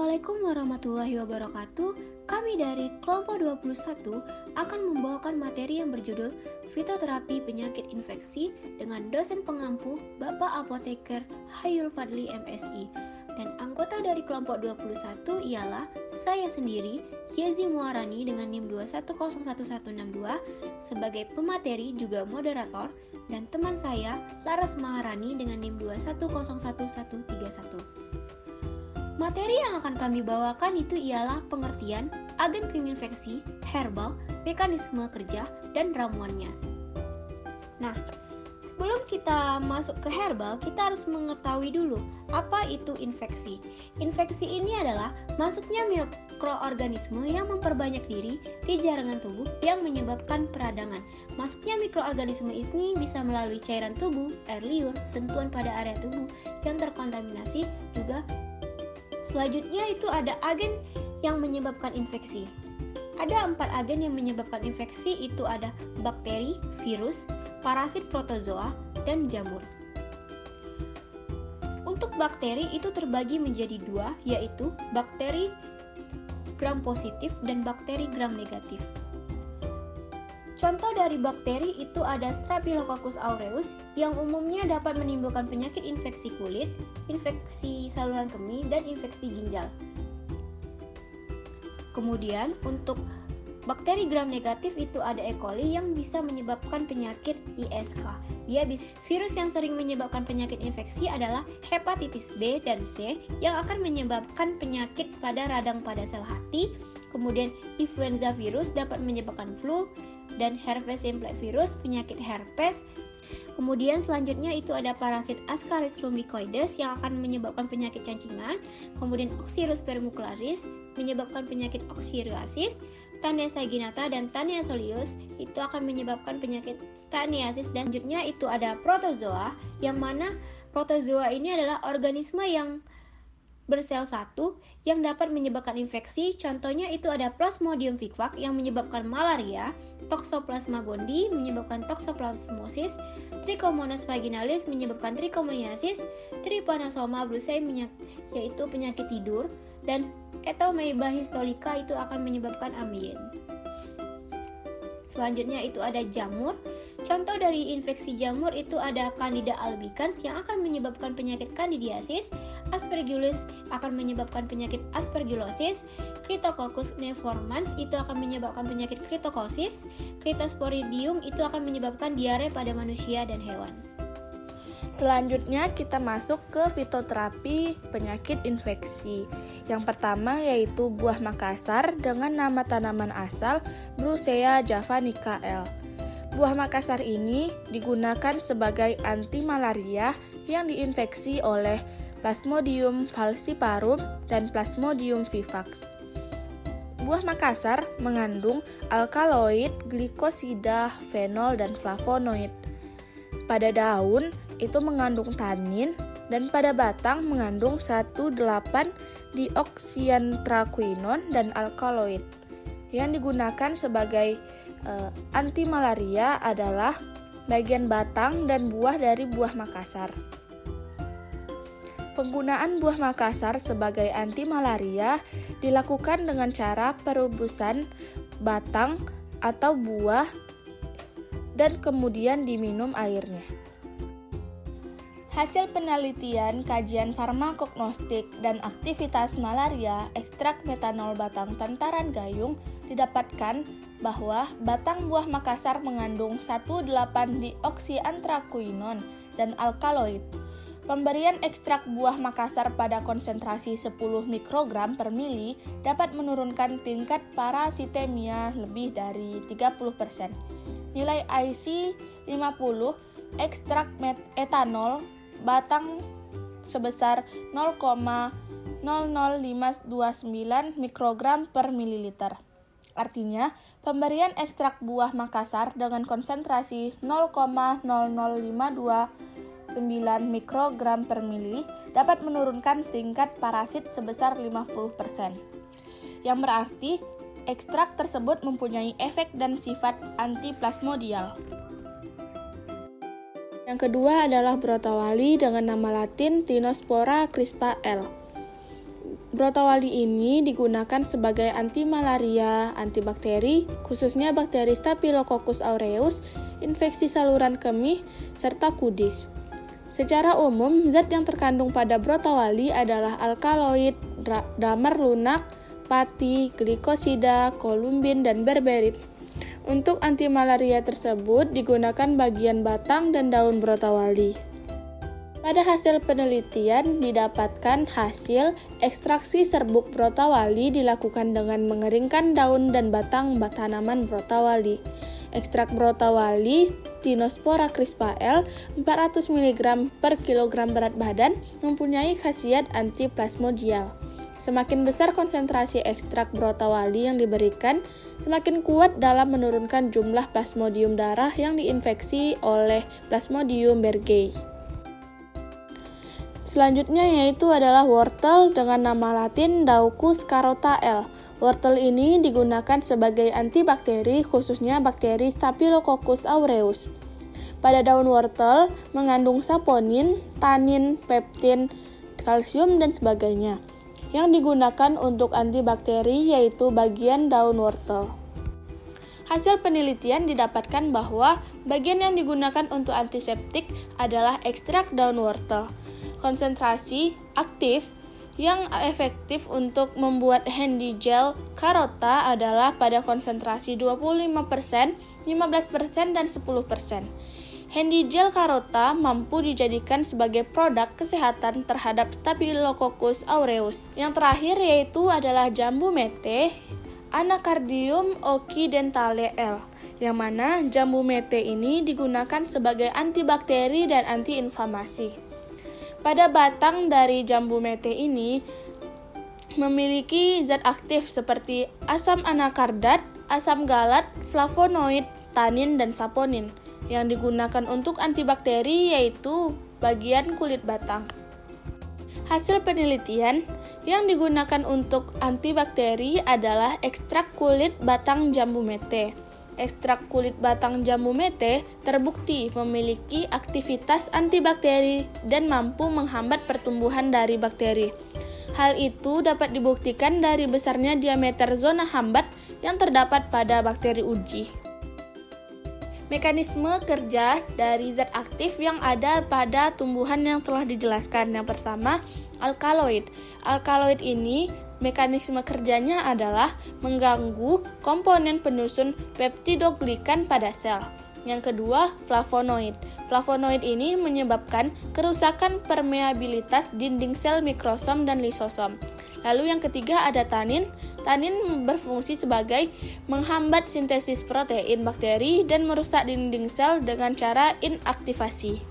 Assalamualaikum warahmatullahi wabarakatuh. Kami dari kelompok 21 akan membawakan materi yang berjudul Fitoterapi Penyakit Infeksi dengan dosen pengampu Bapak Apoteker Hayul Fadli MSI. Dan anggota dari kelompok 21 ialah saya sendiri, Yezi Muarani dengan NIM 2101162 sebagai pemateri juga moderator, dan teman saya Laras Maharani dengan NIM 2101131. Materi yang akan kami bawakan itu ialah pengertian agen penginfeksi, herbal, mekanisme kerja, dan ramuannya. Nah, sebelum kita masuk ke herbal, kita harus mengetahui dulu apa itu infeksi. Infeksi ini adalah masuknya mikroorganisme yang memperbanyak diri di jaringan tubuh yang menyebabkan peradangan. Masuknya mikroorganisme ini bisa melalui cairan tubuh, air liur, sentuhan pada area tubuh yang terkontaminasi juga. Selanjutnya itu ada agen yang menyebabkan infeksi. Ada 4 agen yang menyebabkan infeksi, itu ada bakteri, virus, parasit protozoa, dan jamur. Untuk bakteri itu terbagi menjadi 2, yaitu bakteri gram positif dan bakteri gram negatif. Contoh dari bakteri itu ada Staphylococcus aureus yang umumnya dapat menimbulkan penyakit infeksi kulit, infeksi saluran kemih, dan infeksi ginjal. Kemudian untuk bakteri gram negatif itu ada E. coli yang bisa menyebabkan penyakit ISK. Virus yang sering menyebabkan penyakit infeksi adalah hepatitis B dan C yang akan menyebabkan penyakit pada radang pada sel hati. Kemudian influenza virus dapat menyebabkan flu, dan herpes simplex virus penyakit herpes. Kemudian selanjutnya itu ada parasit Ascaris lumbicoides yang akan menyebabkan penyakit cancingan. Kemudian Oxyrus vermucularis menyebabkan penyakit oxyriasis. Tania saginata dan Tania solius itu akan menyebabkan penyakit taniasis. Dan selanjutnya itu ada protozoa, yang mana protozoa ini adalah organisme yang bersel satu yang dapat menyebabkan infeksi. Contohnya itu ada Plasmodium vivax yang menyebabkan malaria, Toxoplasma gondii menyebabkan toxoplasmosis, Trichomonas vaginalis menyebabkan trichomoniasis, Trypanosoma brucei yaitu penyakit tidur, dan Etoamoeba histolica itu akan menyebabkan ambien. Selanjutnya itu ada jamur. Contoh dari infeksi jamur itu ada Candida albicans yang akan menyebabkan penyakit candidiasis, Aspergillus akan menyebabkan penyakit aspergillosis, Cryptococcus neoformans itu akan menyebabkan penyakit cryptococcus, Cryptosporidium itu akan menyebabkan diare pada manusia dan hewan. Selanjutnya kita masuk ke fitoterapi penyakit infeksi. Yang pertama yaitu buah Makassar dengan nama tanaman asal Brucea javanica L. Buah Makassar ini digunakan sebagai anti malaria yang diinfeksi oleh Plasmodium falciparum dan Plasmodium vivax. Buah Makassar mengandung alkaloid, glikosida, fenol, dan flavonoid. Pada daun itu mengandung tanin, dan pada batang mengandung 1,8-dioksiantraquinon dan alkaloid. Yang digunakan sebagai anti malaria adalah bagian batang dan buah dari buah Makassar. Penggunaan buah Makassar sebagai anti malaria dilakukan dengan cara perebusan batang atau buah dan kemudian diminum airnya. Hasil penelitian kajian farmakognostik dan aktivitas malaria ekstrak metanol batang tentaran gayung didapatkan bahwa batang buah Makassar mengandung 1,8-dioksiantraquinon dan alkaloid. Pemberian ekstrak buah Makassar pada konsentrasi 10 mikrogram per mili dapat menurunkan tingkat parasitemia lebih dari 30%. Nilai IC 50 ekstrak etanol batang sebesar 0,00529 mikrogram per mililiter. Artinya, pemberian ekstrak buah Makassar dengan konsentrasi 0,00529 mikrogram per mili dapat menurunkan tingkat parasit sebesar 50%. Yang berarti, ekstrak tersebut mempunyai efek dan sifat antiplasmodial. Yang kedua adalah brotawali dengan nama latin Tinospora crispa L. Brotawali ini digunakan sebagai anti malaria, antibakteri, khususnya bakteri Staphylococcus aureus, infeksi saluran kemih, serta kudis. Secara umum, zat yang terkandung pada brotawali adalah alkaloid, damar lunak, pati, glikosida, kolumbin, dan berberit. Untuk anti malaria tersebut digunakan bagian batang dan daun brotawali. Pada hasil penelitian didapatkan hasil ekstraksi serbuk brotawali dilakukan dengan mengeringkan daun dan batang tanaman brotawali. Ekstrak brotawali Tinospora crispa L 400 mg per kilogram berat badan mempunyai khasiat antiplasmodial. Semakin besar konsentrasi ekstrak brotawali yang diberikan, semakin kuat dalam menurunkan jumlah plasmodium darah yang diinfeksi oleh Plasmodium berghei. Selanjutnya yaitu adalah wortel dengan nama latin Daucus carota L. Wortel ini digunakan sebagai antibakteri khususnya bakteri Staphylococcus aureus. Pada daun wortel mengandung saponin, tanin, peptin, kalsium, dan sebagainya. Yang digunakan untuk antibakteri yaitu bagian daun wortel. Hasil penelitian didapatkan bahwa bagian yang digunakan untuk antiseptik adalah ekstrak daun wortel. Konsentrasi aktif yang efektif untuk membuat handy gel carota adalah pada konsentrasi 25%, 15%, dan 10%. Handy gel carota mampu dijadikan sebagai produk kesehatan terhadap Staphylococcus aureus. Yang terakhir yaitu adalah jambu mete Anacardium occidentale L, yang mana jambu mete ini digunakan sebagai antibakteri dan antiinflamasi. Pada batang dari jambu mete ini memiliki zat aktif seperti asam anakardat, asam galat, flavonoid, tanin, dan saponin. Yang digunakan untuk antibakteri yaitu bagian kulit batang. Hasil penelitian yang digunakan untuk antibakteri adalah ekstrak kulit batang jambu mete. Ekstrak kulit batang jambu mete terbukti memiliki aktivitas antibakteri dan mampu menghambat pertumbuhan dari bakteri. Hal itu dapat dibuktikan dari besarnya diameter zona hambat yang terdapat pada bakteri uji. Mekanisme kerja dari zat aktif yang ada pada tumbuhan yang telah dijelaskan. Yang pertama, alkaloid. Alkaloid ini mekanisme kerjanya adalah mengganggu komponen penyusun peptidoglikan pada sel. Yang kedua, flavonoid. Flavonoid ini menyebabkan kerusakan permeabilitas dinding sel mikrosom dan lisosom. Lalu yang ketiga ada tanin. Tanin berfungsi sebagai menghambat sintesis protein bakteri dan merusak dinding sel dengan cara inaktivasi.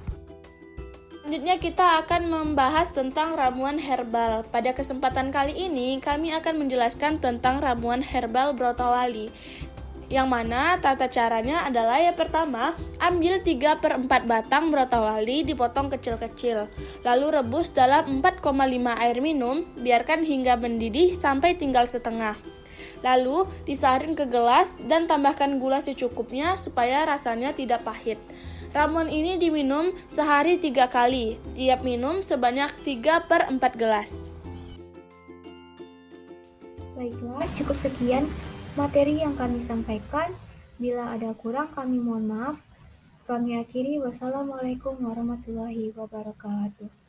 Selanjutnya kita akan membahas tentang ramuan herbal. Pada kesempatan kali ini kami akan menjelaskan tentang ramuan herbal brotawali. Yang mana tata caranya adalah yang pertama, ambil 3/4 batang brotawali dipotong kecil-kecil. Lalu rebus dalam 4,5 air minum, biarkan hingga mendidih sampai tinggal setengah. Lalu disaring ke gelas dan tambahkan gula secukupnya supaya rasanya tidak pahit. Ramuan ini diminum sehari 3 kali, tiap minum sebanyak 3/4 gelas. Baiklah, cukup sekian materi yang kami sampaikan. Bila ada kurang kami mohon maaf. Kami akhiri. Wassalamualaikum warahmatullahi wabarakatuh.